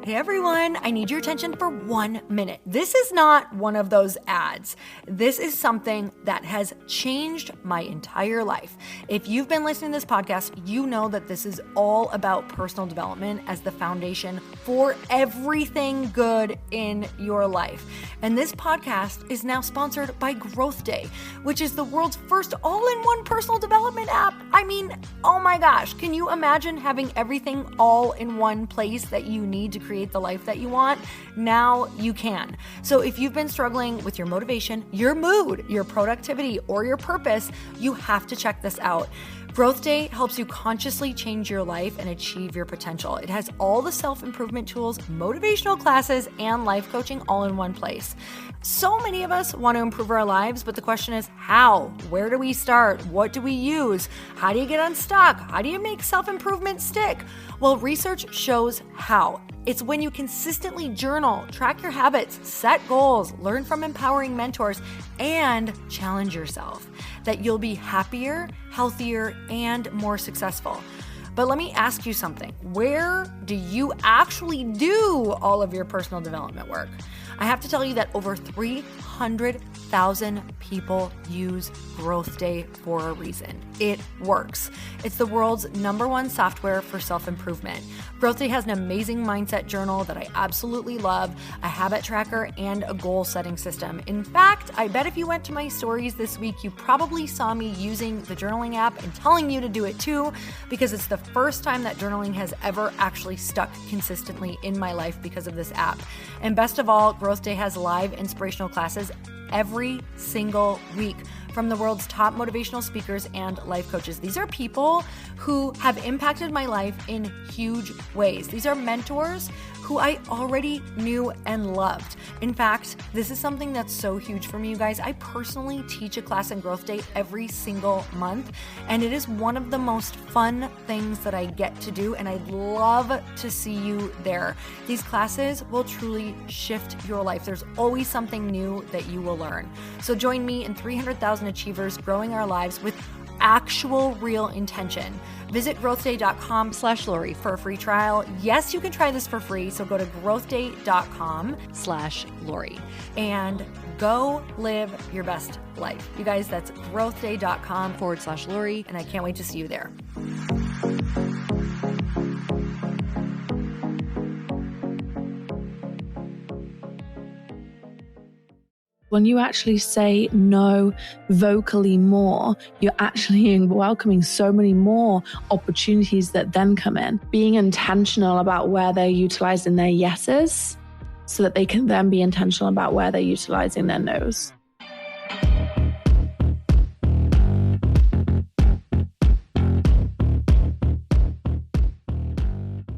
Hey everyone, I need your attention for 1 minute. This is not one of those ads. This is something that has changed my entire life. If you've been listening to this podcast, you know that this is all about personal development as the foundation for everything good in your life. And this podcast is now sponsored by Growth Day, which is the world's first all-in-one personal development app. I mean, oh my gosh, can you imagine having everything all in one place that you need to create the life that you want? Now you can. So if you've been struggling with your motivation, your mood, your productivity, or your purpose, you have to check this out. Growth Day helps you consciously change your life and achieve your potential. It has all the self-improvement tools, motivational classes, and life coaching all in one place. So many of us want to improve our lives, but the question is how? Where do we start? What do we use? How do you get unstuck? How do you make self-improvement stick? Well, research shows how. It's when you consistently journal, track your habits, set goals, learn from empowering mentors, and challenge yourself that you'll be happier, healthier, and more successful. But let me ask you something. Where do you actually do all of your personal development work? I have to tell you that over 300,000 people use Growth Day for a reason. It works. It's the world's #1 software for self-improvement. Growth Day has an amazing mindset journal that I absolutely love, a habit tracker, and a goal-setting system. In fact, I bet if you went to my stories this week, you probably saw me using the journaling app and telling you to do it too, because it's the first time that journaling has ever actually stuck consistently in my life because of this app. And best of all, Growth Day has live inspirational classes every single week from the world's top motivational speakers and life coaches. These are people who have impacted my life in huge ways. These are mentors who I already knew and loved. In fact, this is something that's so huge for me, you guys. I personally teach a class in Growth Day every single month, and it is one of the most fun things that I get to do, and I'd love to see you there. These classes will truly shift your life. There's always something new that you will learn. So join me and 300,000 achievers growing our lives with actual real intention. Visit growthday.com/Lori for a free trial. Yes, you can try this for free. So go to growthday.com/Lori and go live your best life. You guys, that's growthday.com/Lori. And I can't wait to see you there. When you actually say no vocally more, you're actually welcoming so many more opportunities that then come in. Being intentional about where they're utilizing their yeses so that they can then be intentional about where they're utilizing their nos.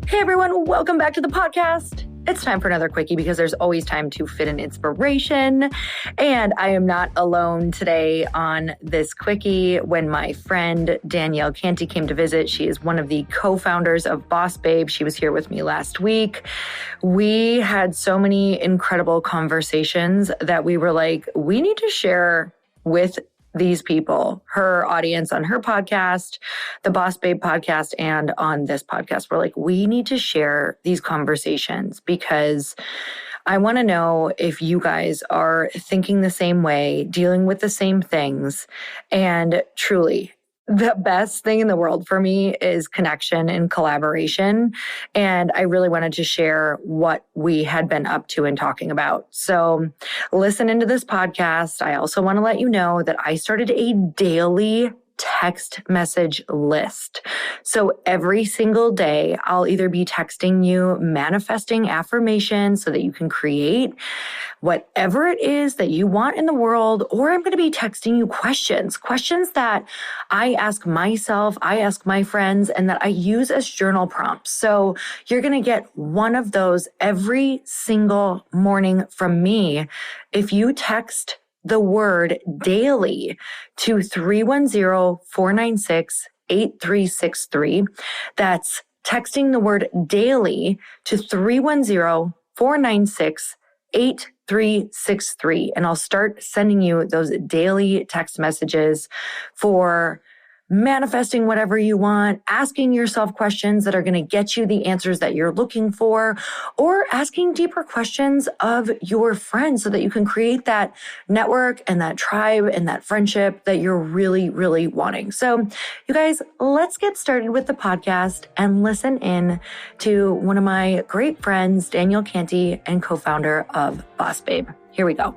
Hey everyone, welcome back to the podcast. It's time for another quickie because there's always time to fit in inspiration. And I am not alone today on this quickie. When my friend Danielle Canty came to visit, she is one of the co-founders of bossbabe. She was here with me last week. We had so many incredible conversations that we were like, we need to share with these people, her audience on her podcast, the Boss Babe podcast, and on this podcast. We're like, we need to share these conversations because I want to know if you guys are thinking the same way, dealing with the same things. And truly, the best thing in the world for me is connection and collaboration. And I really wanted to share what we had been up to and talking about. So listen into this podcast. I also want to let you know that I started a daily text message list. So every single day, I'll either be texting you manifesting affirmations so that you can create whatever it is that you want in the world, or I'm going to be texting you questions that I ask myself, I ask my friends, and that I use as journal prompts. So you're going to get one of those every single morning from me if you text the word daily to 310-496-8363. That's texting the word daily to 310-496-8363. And I'll start sending you those daily text messages for manifesting whatever you want, asking yourself questions that are going to get you the answers that you're looking for, or asking deeper questions of your friends so that you can create that network and that tribe and that friendship that you're really, really wanting. So you guys, let's get started with the podcast and listen in to one of my great friends, Danielle Canty, and co-founder of Boss Babe. Here we go.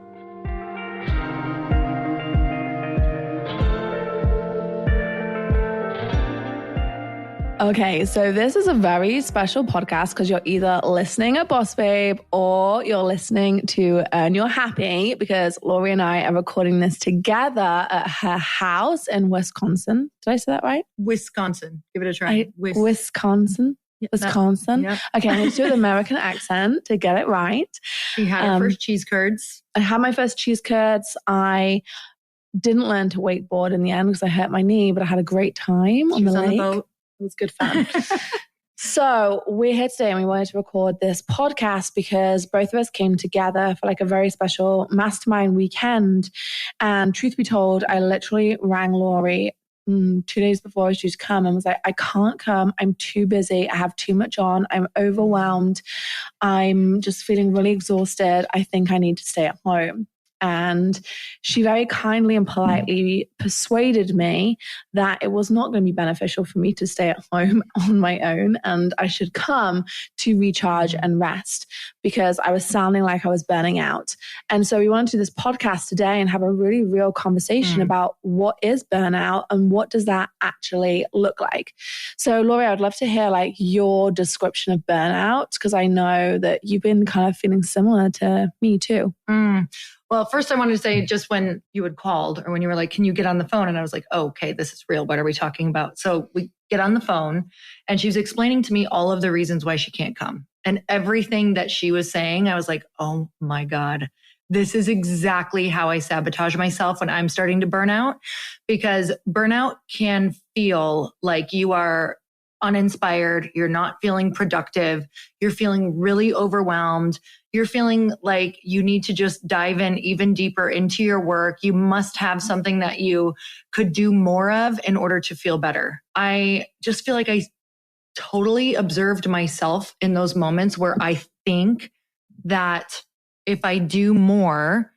Okay, so this is a very special podcast because you're either listening at Boss Babe or you're listening to Earn Your Happy, because Lori and I are recording this together at her house in Wisconsin. Did I say that right? Wisconsin. Give it a try. Wisconsin. Yeah, Wisconsin. Yep. Okay, I need to do the American accent to get it right. She had her first cheese curds. I had my first cheese curds. I didn't learn to wakeboard in the end because I hurt my knee, but I had a great time on the lake. The boat. It was good fun. So we're here today and we wanted to record this podcast because both of us came together for like a very special mastermind weekend. And truth be told, I literally rang Lori 2 days before she was to come and was like, I can't come. I'm too busy. I have too much on. I'm overwhelmed. I'm just feeling really exhausted. I think I need to stay at home. And she very kindly and politely persuaded me that it was not going to be beneficial for me to stay at home on my own and I should come to recharge and rest because I was sounding like I was burning out. And so we wanted to do this podcast today and have a really real conversation about what is burnout and what does that actually look like. So Lori, I'd love to hear like your description of burnout because I know that you've been kind of feeling similar to me too. Well, first I wanted to say just when you had called or when you were like, can you get on the phone? And I was like, oh, okay, this is real. What are we talking about? So we get on the phone and she was explaining to me all of the reasons why she can't come. And everything that she was saying, I was like, oh my God, this is exactly how I sabotage myself when I'm starting to burn out, because burnout can feel like you are uninspired, you're not feeling productive, you're feeling really overwhelmed, you're feeling like you need to just dive in even deeper into your work. You must have something that you could do more of in order to feel better. I just feel like I totally observed myself in those moments where I think that if I do more,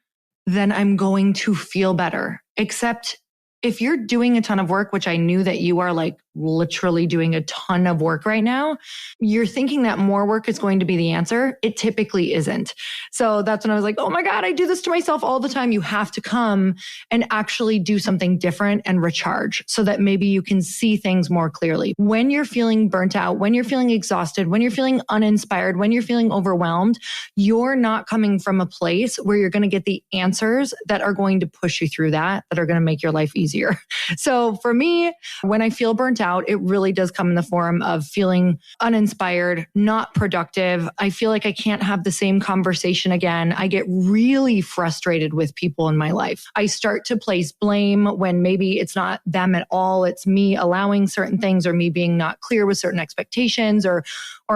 then I'm going to feel better. Except if you're doing a ton of work, which I knew that you are like literally doing a ton of work right now, you're thinking that more work is going to be the answer. It typically isn't. So that's when I was like, oh my God, I do this to myself all the time. You have to come and actually do something different and recharge so that maybe you can see things more clearly. When you're feeling burnt out, when you're feeling exhausted, when you're feeling uninspired, when you're feeling overwhelmed, you're not coming from a place where you're going to get the answers that are going to push you through that are going to make your life easier. So for me, when I feel burnt out, it really does come in the form of feeling uninspired, not productive. I feel like I can't have the same conversation again. I get really frustrated with people in my life. I start to place blame when maybe it's not them at all. It's me allowing certain things or me being not clear with certain expectations or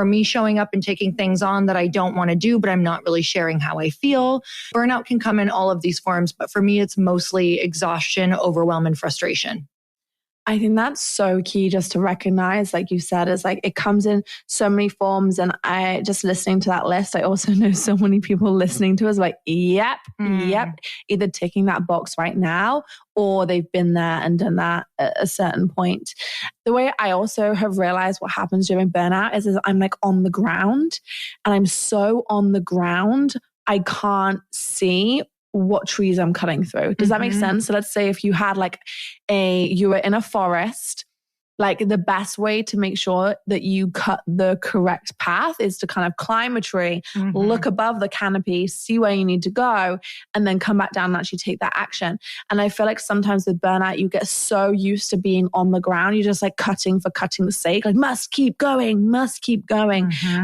me showing up and taking things on that I don't want to do, but I'm not really sharing how I feel. Burnout can come in all of these forms, but for me, it's mostly exhaustion, overwhelm, and frustration. I think that's so key just to recognize, like you said, is like it comes in so many forms. And I just listening to that list, I also know so many people listening to us like, yep, either ticking that box right now or they've been there and done that at a certain point. The way I also have realized what happens during burnout is I'm like on the ground and I'm so on the ground, I can't see what trees I'm cutting through. Does that make sense? So let's say if you had like you were in a forest, like the best way to make sure that you cut the correct path is to kind of climb a tree, look above the canopy, see where you need to go, and then come back down and actually take that action. And I feel like sometimes with burnout, you get so used to being on the ground, you're just like cutting for cutting's sake, like must keep going,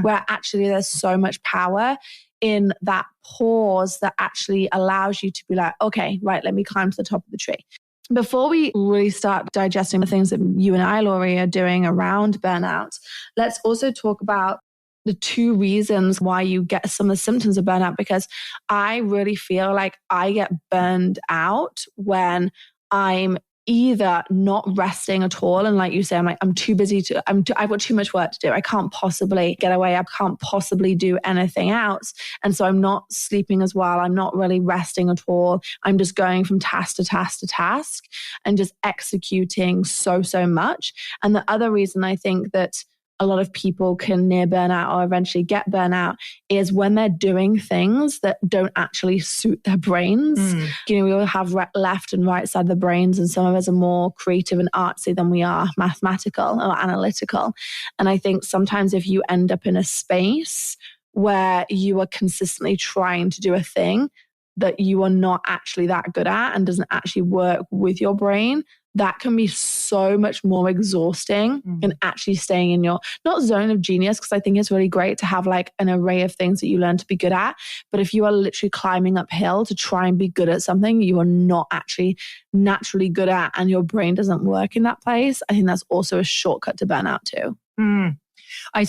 where actually there's so much power in that pause that actually allows you to be like, okay, right, let me climb to the top of the tree. Before we really start digesting the things that you and I, Lori, are doing around burnout, let's also talk about the 2 reasons why you get some of the symptoms of burnout, because I really feel like I get burned out when I'm either not resting at all. And like you say, I'm too busy I've got too much work to do. I can't possibly get away. I can't possibly do anything else. And so I'm not sleeping as well. I'm not really resting at all. I'm just going from task to task to task and just executing so much. And the other reason I think that a lot of people can near burnout or eventually get burnout is when they're doing things that don't actually suit their brains. We all have left and right side of the brains, and some of us are more creative and artsy than we are mathematical or analytical. And I think sometimes if you end up in a space where you are consistently trying to do a thing that you are not actually that good at and doesn't actually work with your brain, that can be so much more exhausting than actually staying in your, not zone of genius, because I think it's really great to have like an array of things that you learn to be good at. But if you are literally climbing uphill to try and be good at something you are not actually naturally good at and your brain doesn't work in that place, I think that's also a shortcut to burnout too. I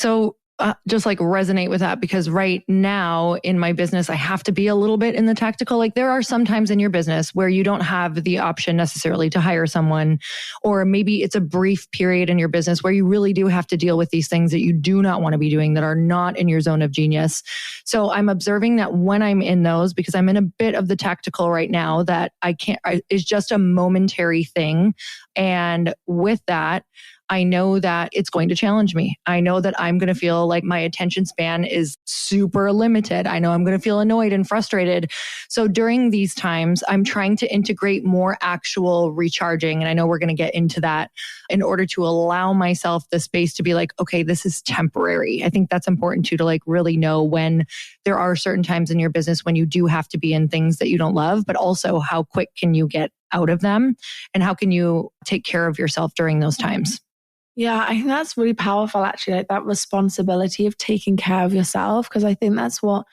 just like resonate with that, because right now in my business, I have to be a little bit in the tactical. Like there are some times in your business where you don't have the option necessarily to hire someone, or maybe it's a brief period in your business where you really do have to deal with these things that you do not want to be doing that are not in your zone of genius. So I'm observing that when I'm in those, because I'm in a bit of the tactical right now, that it's just a momentary thing. And with that, I know that it's going to challenge me. I know that I'm going to feel like my attention span is super limited. I know I'm going to feel annoyed and frustrated. So during these times, I'm trying to integrate more actual recharging. And I know we're going to get into that in order to allow myself the space to be like, okay, this is temporary. I think that's important too, to like really know when there are certain times in your business when you do have to be in things that you don't love, but also how quick can you get out of them and how can you take care of yourself during those times? Yeah, I think that's really powerful, actually, like that responsibility of taking care of yourself, because I think that's what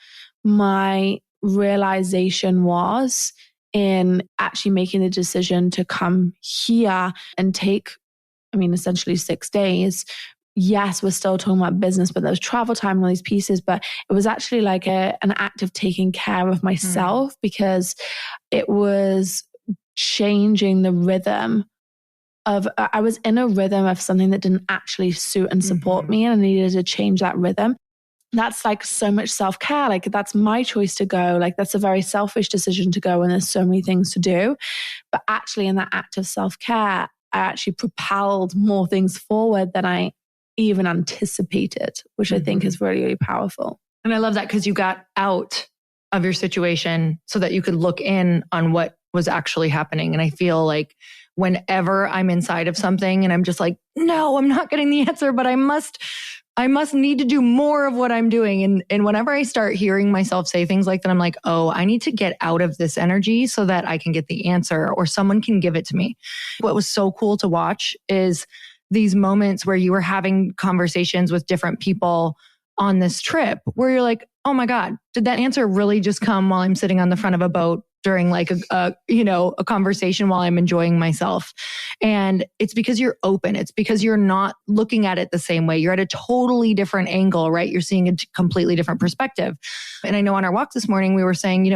my realization was in actually making the decision to come here and take, essentially 6 days. Yes, we're still talking about business, but there was travel time and all these pieces, but it was actually like an act of taking care of myself because it was changing the rhythm I was in a rhythm of something that didn't actually suit and support me, and I needed to change that rhythm. That's like so much self-care. Like that's my choice to go. Like that's a very selfish decision to go, and there's so many things to do. But actually in that act of self-care, I actually propelled more things forward than I even anticipated, which I think is really, really powerful. And I love that because you got out of your situation so that you could look in on what was actually happening. And I feel like whenever I'm inside of something and I'm just like, no, I'm not getting the answer, but I must need to do more of what I'm doing. And whenever I start hearing myself say things like that, I'm like, oh, I need to get out of this energy so that I can get the answer or someone can give it to me. What was so cool to watch is these moments where you were having conversations with different people on this trip where you're like, oh my God, did that answer really just come while I'm sitting on the front of a boat during like a conversation while I'm enjoying myself? And it's because you're open. It's because you're not looking at it the same way. You're at a totally different angle, right? You're seeing a completely different perspective. And I know on our walk this morning, we were saying,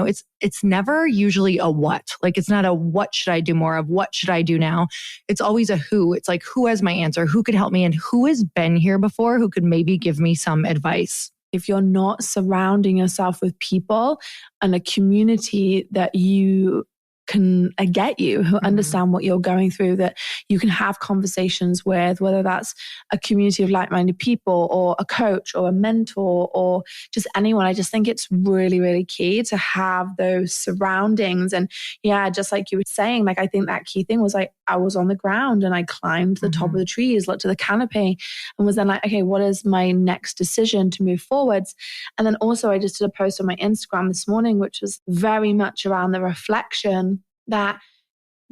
it's never usually a what. Like it's not a what should I do more of? What should I do now? It's always a who. It's like, who has my answer? Who could help me? And who has been here before? Who could maybe give me some advice? If you're not surrounding yourself with people and a community that you can get you, who understand what you're going through, that you can have conversations with, whether that's a community of like-minded people or a coach or a mentor or just anyone. I just think it's really, really key to have those surroundings. And yeah, just like you were saying, like I think that key thing was like, I was on the ground and I climbed the top of the trees, looked to the canopy and was then like, okay, what is my next decision to move forwards? And then also I just did a post on my Instagram this morning, which was very much around the reflection that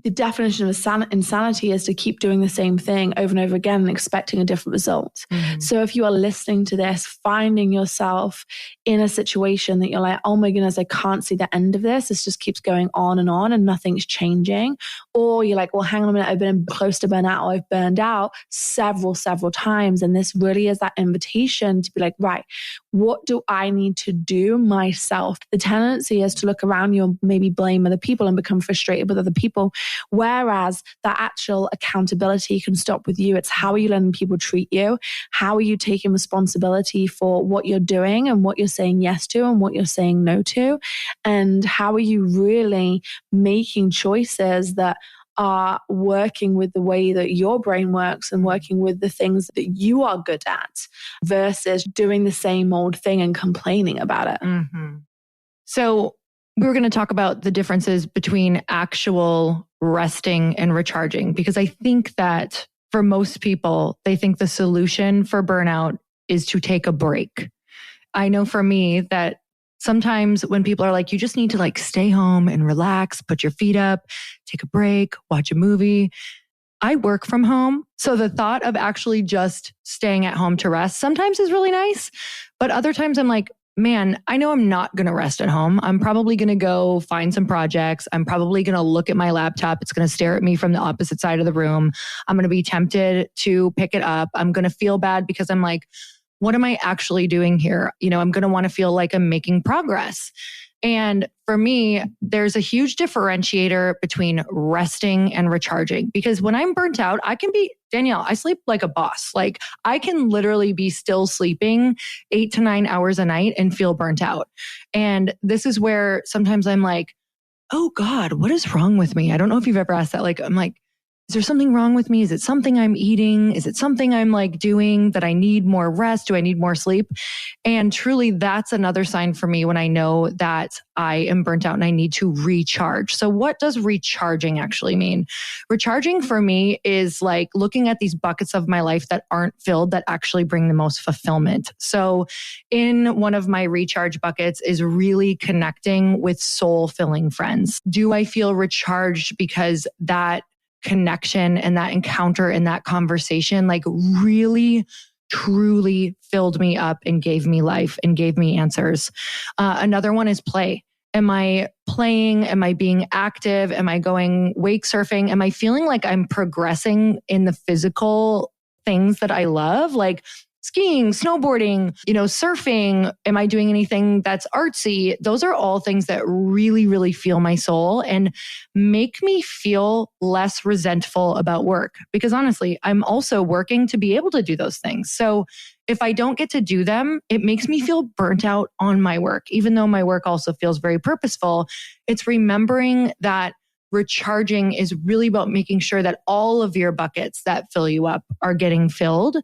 the definition of insanity is to keep doing the same thing over and over again and expecting a different result. So if you are listening to this, finding yourself in a situation that you're like, oh my goodness, I can't see the end of this. This just keeps going on and nothing's changing. Or you're like, well, hang on a minute, I've been close to burnout, or I've burned out several times. And this really is that invitation to be like, right, what do I need to do myself? The tendency is to look around you and maybe blame other people and become frustrated with other people. Whereas that actual accountability can stop with you. It's how are you letting people treat you? How are you taking responsibility for what you're doing and what you're saying yes to and what you're saying no to? And how are you really making choices that are working with the way that your brain works and working with the things that you are good at versus doing the same old thing and complaining about it. Mm-hmm. So we were going to talk about the differences between actual resting and recharging, because I think that for most people, they think the solution for burnout is to take a break. I know for me that sometimes when people are like, you just need to like stay home and relax, put your feet up, take a break, watch a movie. I work from home. So the thought of actually just staying at home to rest sometimes is really nice. But other times I'm like, man, I know I'm not going to rest at home. I'm probably going to go find some projects. I'm probably going to look at my laptop. It's going to stare at me from the opposite side of the room. I'm going to be tempted to pick it up. I'm going to feel bad because I'm like, what am I actually doing here? You know, I'm going to want to feel like I'm making progress. And for me, there's a huge differentiator between resting and recharging, because when I'm burnt out, I can be, Danielle, I sleep like a boss. Like I can literally be still sleeping 8 to 9 hours a night and feel burnt out. And this is where sometimes I'm like, oh God, what is wrong with me? I don't know if you've ever asked that. Like, I'm like, is there something wrong with me? Is it something I'm eating? Is it something I'm like doing that I need more rest? Do I need more sleep? And truly, that's another sign for me when I know that I am burnt out and I need to recharge. So what does recharging actually mean? Recharging for me is like looking at these buckets of my life that aren't filled, that actually bring the most fulfillment. So in one of my recharge buckets is really connecting with soul-filling friends. Do I feel recharged because that connection and that encounter and that conversation like really truly filled me up and gave me life and gave me answers? Another one is play. Am I playing? Am I being active? Am I going wake surfing? Am I feeling like I'm progressing in the physical things that I love? Like skiing, snowboarding, surfing. Am I doing anything that's artsy? Those are all things that really, really feel my soul and make me feel less resentful about work. Because honestly, I'm also working to be able to do those things. So if I don't get to do them, it makes me feel burnt out on my work. Even though my work also feels very purposeful, it's remembering that recharging is really about making sure that all of your buckets that fill you up are getting filled.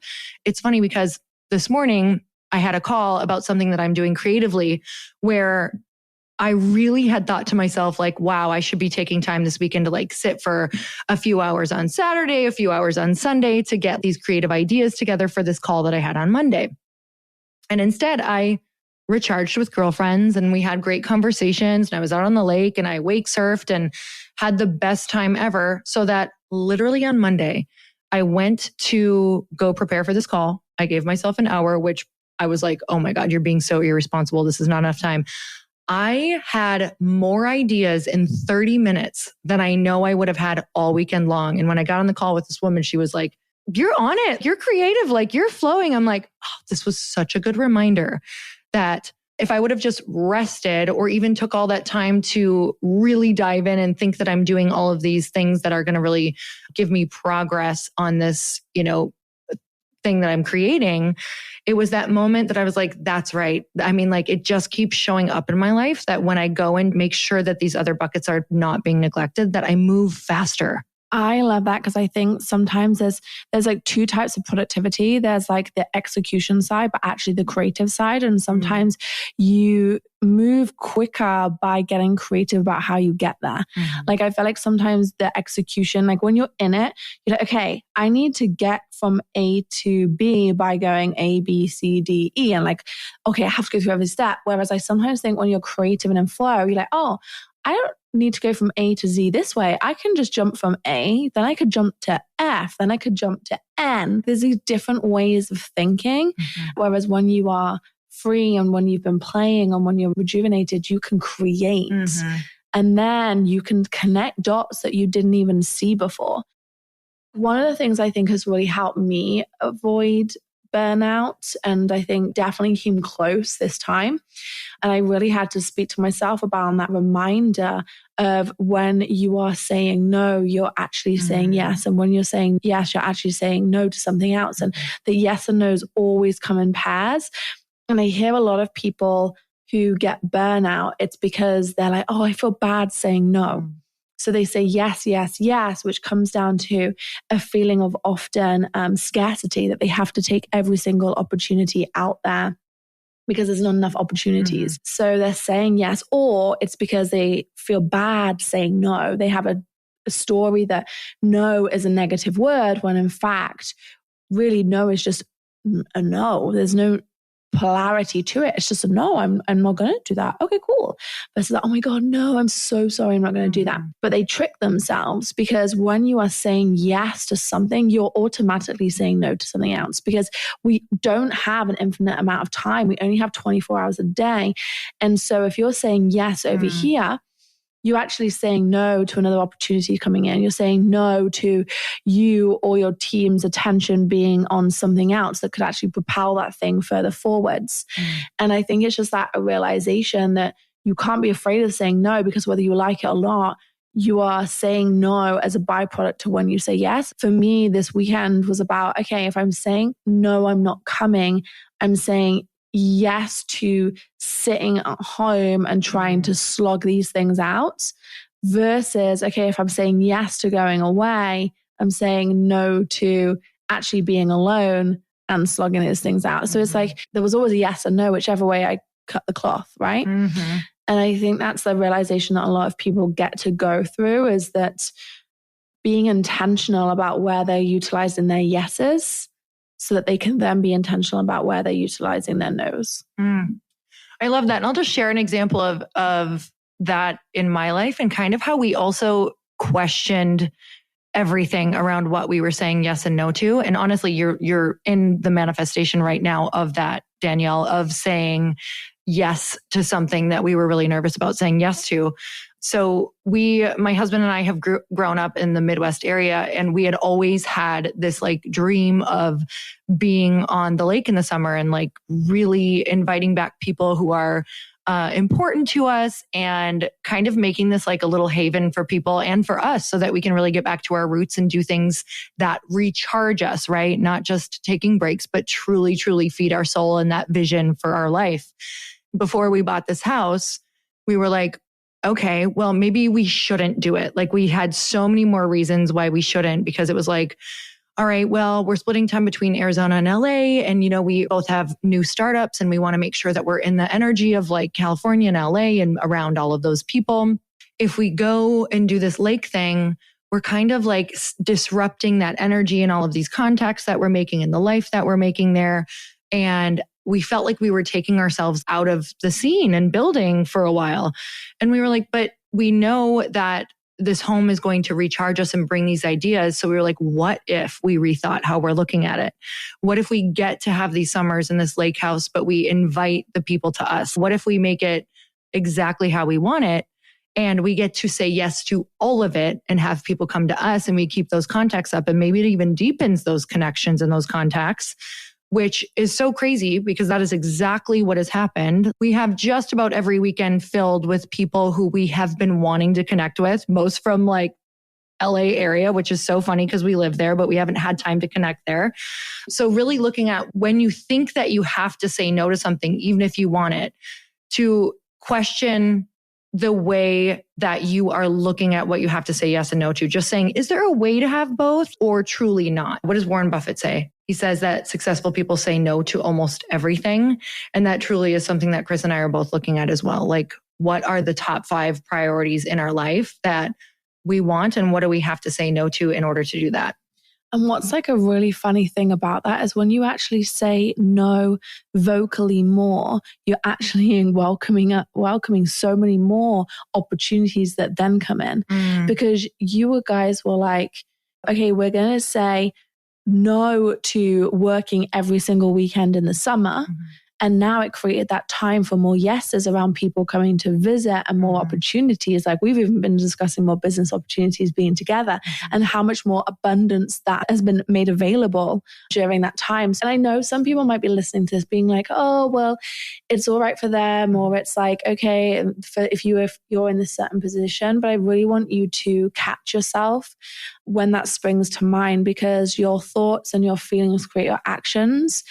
It's funny because this morning I had a call about something that I'm doing creatively where I really had thought to myself, like, wow, I should be taking time this weekend to like sit for a few hours on Saturday, a few hours on Sunday to get these creative ideas together for this call that I had on Monday. And instead I recharged with girlfriends and we had great conversations and I was out on the lake and I wake surfed and had the best time ever. So that literally on Monday, I went to go prepare for this call. I gave myself an hour, which I was like, oh my God, you're being so irresponsible. This is not enough time. I had more ideas in 30 minutes than I know I would have had all weekend long. And when I got on the call with this woman, she was like, you're on it. You're creative. Like you're flowing. I'm like, oh, this was such a good reminder that if I would have just rested or even took all that time to really dive in and think that I'm doing all of these things that are going to really give me progress on this, thing that I'm creating, it was that moment that I was like, that's right. I mean, like it just keeps showing up in my life that when I go and make sure that these other buckets are not being neglected, that I move faster. I love that because I think sometimes there's like two types of productivity. There's like the execution side, but actually the creative side. And sometimes you move quicker by getting creative about how you get there. Like I feel like sometimes the execution, like when you're in it, you're like, okay, I need to get from A to B by going A, B, C, D, E. And like, okay, I have to go through every step. Whereas I sometimes think when you're creative and in flow, you're like, oh, I don't need to go from A to Z this way. I can just jump from A, then I could jump to F, then I could jump to N. There's these different ways of thinking. Whereas when you are free and when you've been playing and when you're rejuvenated, you can create And then you can connect dots that you didn't even see before. One of the things I think has really helped me avoid burnout, and I think definitely came close this time, and I really had to speak to myself about that reminder of when you are saying no, you're actually saying yes. And when you're saying yes, you're actually saying no to something else. And the yes and no's always come in pairs. And I hear a lot of people who get burnout, it's because they're like, oh, I feel bad saying no. So they say yes, yes, yes, which comes down to a feeling of often scarcity, that they have to take every single opportunity out there because there's not enough opportunities. So they're saying yes, or it's because they feel bad saying no. They have a story that no is a negative word, when in fact, really no is just a no. There's no polarity to it. It's just a no, I'm not going to do that. Okay, cool. Versus that, oh my God, no, I'm so sorry, I'm not going to do that. But they trick themselves, because when you are saying yes to something, you're automatically saying no to something else, because we don't have an infinite amount of time. We only have 24 hours a day. And so if you're saying yes over here, you're actually saying no to another opportunity coming in. You're saying no to you or your team's attention being on something else that could actually propel that thing further forwards. And I think it's just that a realization that you can't be afraid of saying no, because whether you like it or not, you are saying no as a byproduct to when you say yes. For me, this weekend was about, okay, if I'm saying no, I'm not coming, I'm saying yes to sitting at home and trying to slog these things out, versus, okay, if I'm saying yes to going away, I'm saying no to actually being alone and slogging these things out. So it's like there was always a yes and no, whichever way I cut the cloth, right? And I think that's the realization that a lot of people get to go through, is that being intentional about where they're utilizing their yeses, so that they can then be intentional about where they're utilizing their no's. I love that. And I'll just share an example of that in my life, and kind of how we also questioned everything around what we were saying yes and no to. And honestly, you're in the manifestation right now of that, Danielle, of saying yes to something that we were really nervous about saying yes to. So my husband and I have grown up in the Midwest area, and we had always had this like dream of being on the lake in the summer and like really inviting back people who are important to us, and kind of making this like a little haven for people and for us, so that we can really get back to our roots and do things that recharge us, right? Not just taking breaks, but truly, truly feed our soul and that vision for our life. Before we bought this house, we were like, okay, well, maybe we shouldn't do it. Like we had so many more reasons why we shouldn't, because it was like, all right, well, we're splitting time between Arizona and LA. And, we both have new startups, and we want to make sure that we're in the energy of like California and LA and around all of those people. If we go and do this lake thing, we're kind of like disrupting that energy and all of these contacts that we're making in the life that we're making there. And we felt like we were taking ourselves out of the scene and building for a while. And we were like, but we know that this home is going to recharge us and bring these ideas. So we were like, what if we rethought how we're looking at it? What if we get to have these summers in this lake house, but we invite the people to us? What if we make it exactly how we want it? And we get to say yes to all of it and have people come to us, and we keep those contacts up, and maybe it even deepens those connections and those contacts, which is so crazy, because that is exactly what has happened. We have just about every weekend filled with people who we have been wanting to connect with, most from like LA area, which is so funny because we live there, but we haven't had time to connect there. So really looking at when you think that you have to say no to something, even if you want it, to question the way that you are looking at what you have to say yes and no to. Just saying, is there a way to have both, or truly not? What does Warren Buffett say? He says that successful people say no to almost everything. And that truly is something that Chris and I are both looking at as well. Like, what are the top 5 priorities in our life that we want, and what do we have to say no to in order to do that? And what's like a really funny thing about that is when you actually say no vocally more, you're actually welcoming so many more opportunities that then come in. Because you guys were like, okay, we're going to say no to working every single weekend in the summer. And now it created that time for more yeses around people coming to visit and more opportunities. Like we've even been discussing more business opportunities being together and how much more abundance that has been made available during that time. And I know some people might be listening to this being like, oh, well, it's all right for them. Or it's like, okay, if you're in this certain position, but I really want you to catch yourself when that springs to mind, because your thoughts and your feelings create your actions.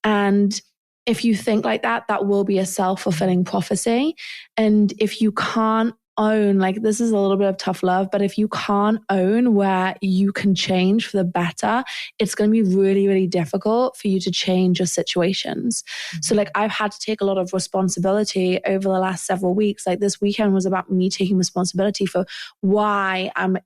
And if you think like that, that will be a self-fulfilling prophecy. And if you can't own, like this is a little bit of tough love, but if you can't own where you can change for the better, it's going to be really, really difficult for you to change your situations. So like I've had to take a lot of responsibility over the last several weeks. Like this weekend was about me taking responsibility for why I'm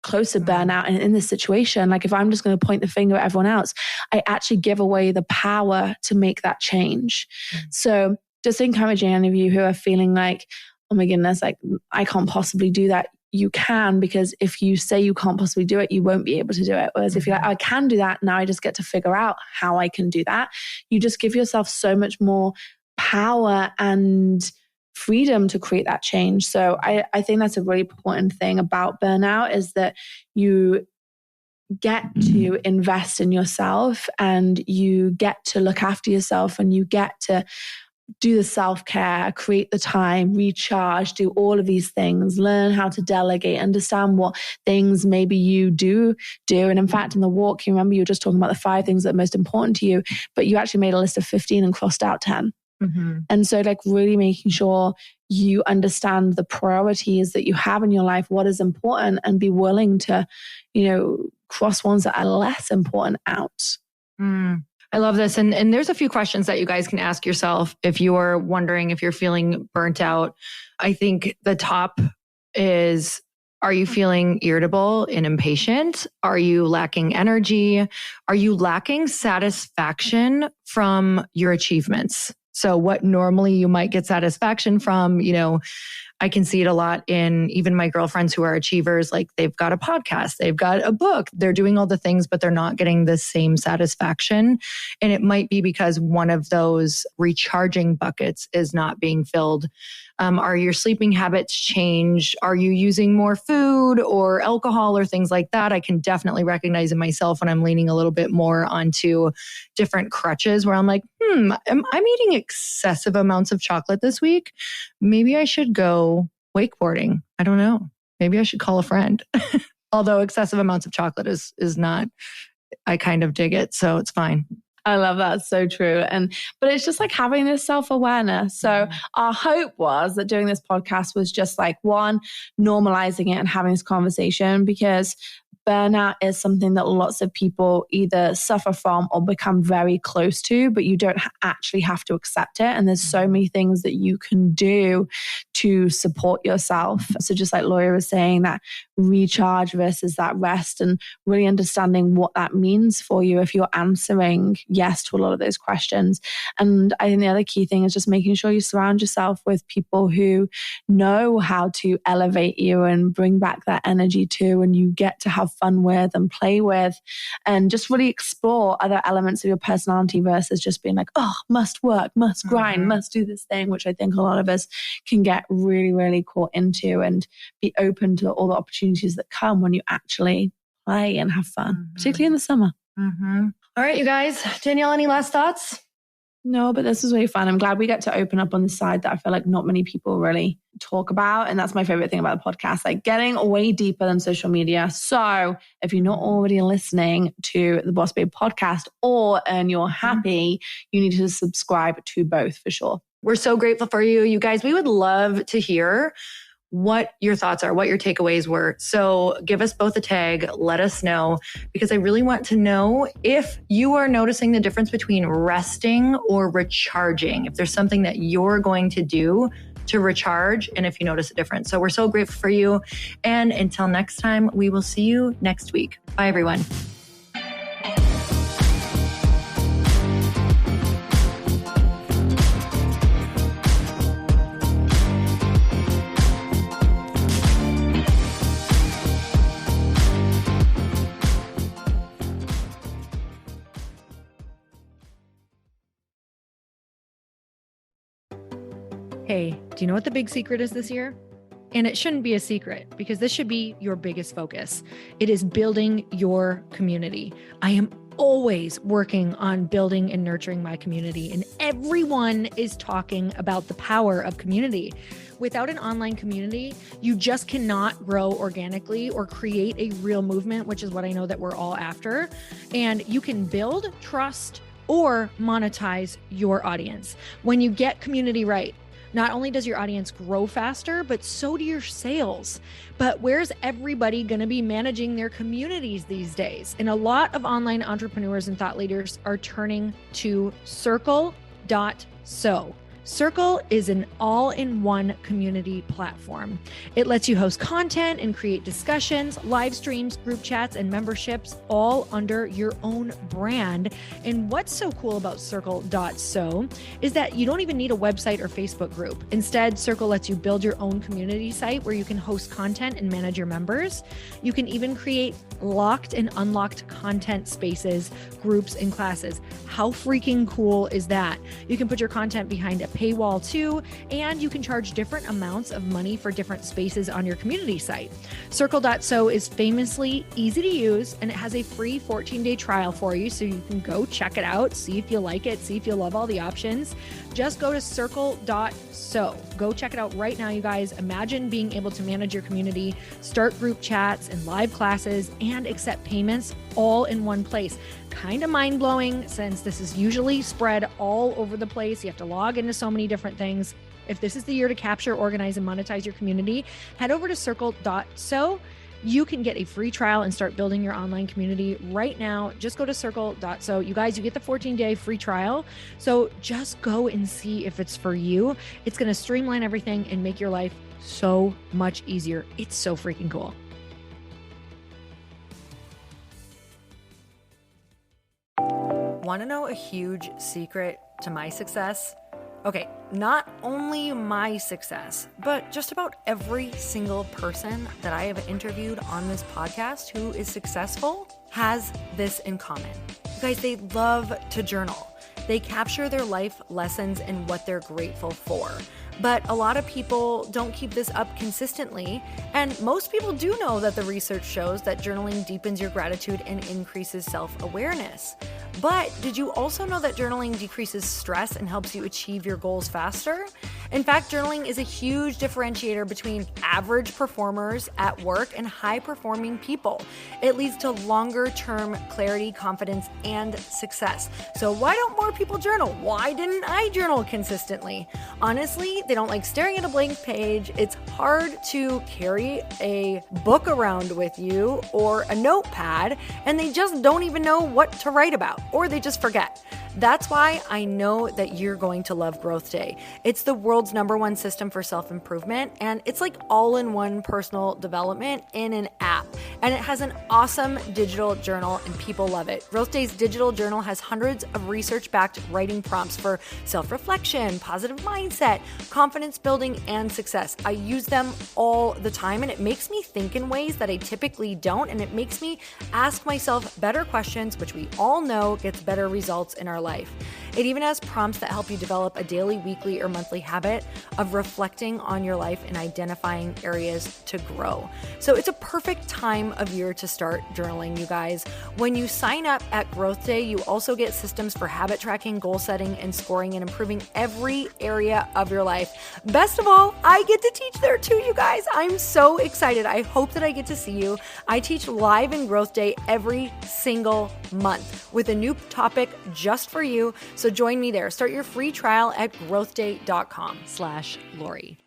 close to burnout and in this situation. Like if I'm just going to point the finger at everyone else, I actually give away the power to make that change. So just encouraging any of you who are feeling like, oh my goodness, like I can't possibly do that. You can, because if you say you can't possibly do it, you won't be able to do it. Whereas if you're like, I can do that, now I just get to figure out how I can do that. You just give yourself so much more power and freedom to create that change. So I think that's a really important thing about burnout, is that you get to invest in yourself and you get to look after yourself and you get to do the self-care, create the time, recharge, do all of these things, learn how to delegate, understand what things maybe you do. And in fact, in the walk, you remember you were just talking about the 5 things that are most important to you, but you actually made a list of 15 and crossed out 10. And so like really making sure you understand the priorities that you have in your life, what is important, and be willing to, cross ones that are less important out. I love this. And there's a few questions that you guys can ask yourself if you're wondering if you're feeling burnt out. I think the top is, are you feeling irritable and impatient? Are you lacking energy? Are you lacking satisfaction from your achievements? So what normally you might get satisfaction from, I can see it a lot in even my girlfriends who are achievers. Like they've got a podcast, they've got a book, they're doing all the things, but they're not getting the same satisfaction. And it might be because one of those recharging buckets is not being filled. Are your sleeping habits changed? Are you using more food or alcohol or things like that? I can definitely recognize in myself when I'm leaning a little bit more onto different crutches where I'm like, I'm eating excessive amounts of chocolate this week. Maybe I should go wakeboarding. I don't know. Maybe I should call a friend. Although excessive amounts of chocolate is not, I kind of dig it. So it's fine. I love that. It's so true. But it's just like having this self-awareness. So our hope was that doing this podcast was just like, one, normalizing it and having this conversation, because burnout is something that lots of people either suffer from or become very close to, but you don't actually have to accept it. And there's so many things that you can do to support yourself. So just like Laura was saying, that recharge versus that rest, and really understanding what that means for you if you're answering yes to a lot of those questions. And I think the other key thing is just making sure you surround yourself with people who know how to elevate you and bring back that energy too, and you get to have fun with and play with, and just really explore other elements of your personality versus just being like, oh, must work, must grind, must do this thing, which I think a lot of us can get really, really caught into, and be open to all the opportunities that come when you actually play and have fun, particularly in the summer. All right, you guys. Danielle, any last thoughts? No, but this is really fun. I'm glad we get to open up on the side that I feel like not many people really talk about. And that's my favorite thing about the podcast, like getting way deeper than social media. So if you're not already listening to the Boss Babe podcast or Earn Your Happy, you need to subscribe to both for sure. We're so grateful for you. You guys, we would love to hear what your thoughts are, what your takeaways were. So give us both a tag, let us know, because I really want to know if you are noticing the difference between resting or recharging, if there's something that you're going to do to recharge, and if you notice a difference. So we're so grateful for you. And until next time, we will see you next week. Bye, everyone. Hey, do you know what the big secret is this year? And it shouldn't be a secret because this should be your biggest focus. It is building your community. I am always working on building and nurturing my community, and everyone is talking about the power of community. Without an online community, you just cannot grow organically or create a real movement, which is what I know that we're all after. And you can build trust or monetize your audience. When you get community right, not only does your audience grow faster, but so do your sales. But where's everybody going to be managing their communities these days? And a lot of online entrepreneurs and thought leaders are turning to Circle.so. Circle is an all-in-one community platform. It lets you host content and create discussions, live streams, group chats, and memberships all under your own brand. And what's so cool about Circle.so is that you don't even need a website or Facebook group. Instead, Circle lets you build your own community site where you can host content and manage your members. You can even create locked and unlocked content spaces, groups, and classes. How freaking cool is that? You can put your content behind a paywall too, and you can charge different amounts of money for different spaces on your community site. Circle.so is famously easy to use, and it has a free 14-day trial for you, so you can go check it out, see if you like it, see if you love all the options. Just go to Circle.so. Go check it out right now, you guys. Imagine being able to manage your community, start group chats and live classes, and accept payments all in one place. Kind of mind-blowing since this is usually spread all over the place. You have to log into so many different things. If this is the year to capture, organize, and monetize your community, head over to Circle.so. You can get a free trial and start building your online community right now. Just go to Circle.so. You guys, you get the 14-day free trial. So just go and see if it's for you. It's going to streamline everything and make your life so much easier. It's so freaking cool. Want to know a huge secret to my success? Okay, not only my success, but just about every single person that I have interviewed on this podcast who is successful has this in common. You guys, they love to journal. They capture their life lessons and what they're grateful for. But a lot of people don't keep this up consistently. And most people do know that the research shows that journaling deepens your gratitude and increases self-awareness. But did you also know that journaling decreases stress and helps you achieve your goals faster? In fact, journaling is a huge differentiator between average performers at work and high-performing people. It leads to longer-term clarity, confidence, and success. So why don't more people journal? Why didn't I journal consistently? Honestly, they don't like staring at a blank page. It's hard to carry a book around with you or a notepad, and they just don't even know what to write about, or they just forget. That's why I know that you're going to love Growth Day. It's the world's #1 system for self-improvement, and it's like all-in-one personal development in an app. And it has an awesome digital journal, and people love it. Growth Day's digital journal has hundreds of research-backed writing prompts for self-reflection, positive mindset, confidence building, and success. I use them all the time, and it makes me think in ways that I typically don't, and it makes me ask myself better questions, which we all know gets better results in our life. It even has prompts that help you develop a daily, weekly, or monthly habit of reflecting on your life and identifying areas to grow. So it's a perfect time of year to start journaling, you guys. When you sign up at Growth Day, you also get systems for habit tracking, goal setting, and scoring, and improving every area of your life. Best of all, I get to teach there too, you guys. I'm so excited. I hope that I get to see you. I teach live in Growth Day every single month with a new topic just for you. So join me there. Start your free trial at growthday.com/Lori.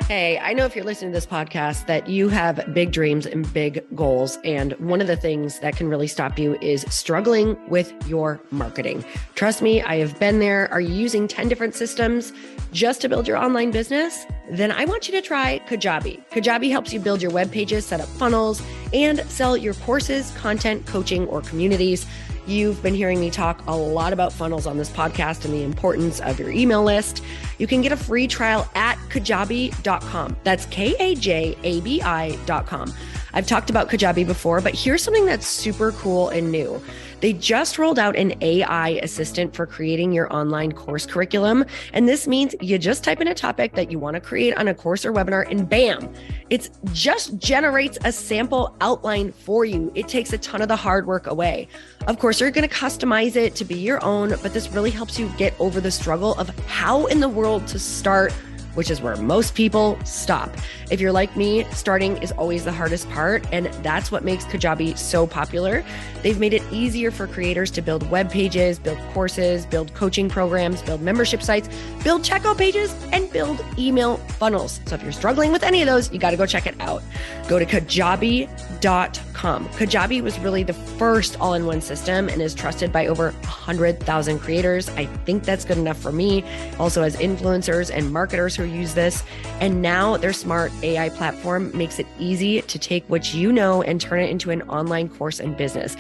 Hey, I know if you're listening to this podcast that you have big dreams and big goals. And one of the things that can really stop you is struggling with your marketing. Trust me, I have been there. Are you using 10 different systems just to build your online business? Then I want you to try Kajabi. Kajabi helps you build your web pages, set up funnels, and sell your courses, content, coaching, or communities. You've been hearing me talk a lot about funnels on this podcast and the importance of your email list. You can get a free trial at kajabi.com. That's Kajabi.com. I've talked about Kajabi before, but here's something that's super cool and new. They just rolled out an AI assistant for creating your online course curriculum. And this means you just type in a topic that you want to create on a course or webinar, and bam, it just generates a sample outline for you. It takes a ton of the hard work away. Of course, you're going to customize it to be your own, but this really helps you get over the struggle of how in the world to start, which is where most people stop. If you're like me, starting is always the hardest part, and that's what makes Kajabi so popular. They've made it easier for creators to build web pages, build courses, build coaching programs, build membership sites, build checkout pages, and build email funnels. So if you're struggling with any of those, you got to go check it out. Go to kajabi.com. Kajabi was really the first all-in-one system and is trusted by over 100,000 creators. I think that's good enough for me. Also has influencers and marketers who use this. And now their smart AI platform makes it easy to take what you know and turn it into an online course and business.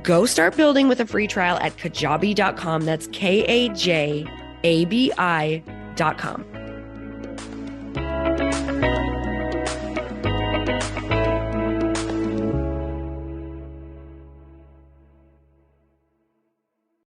Go start building with a free trial at kajabi.com. That's kajabi.com.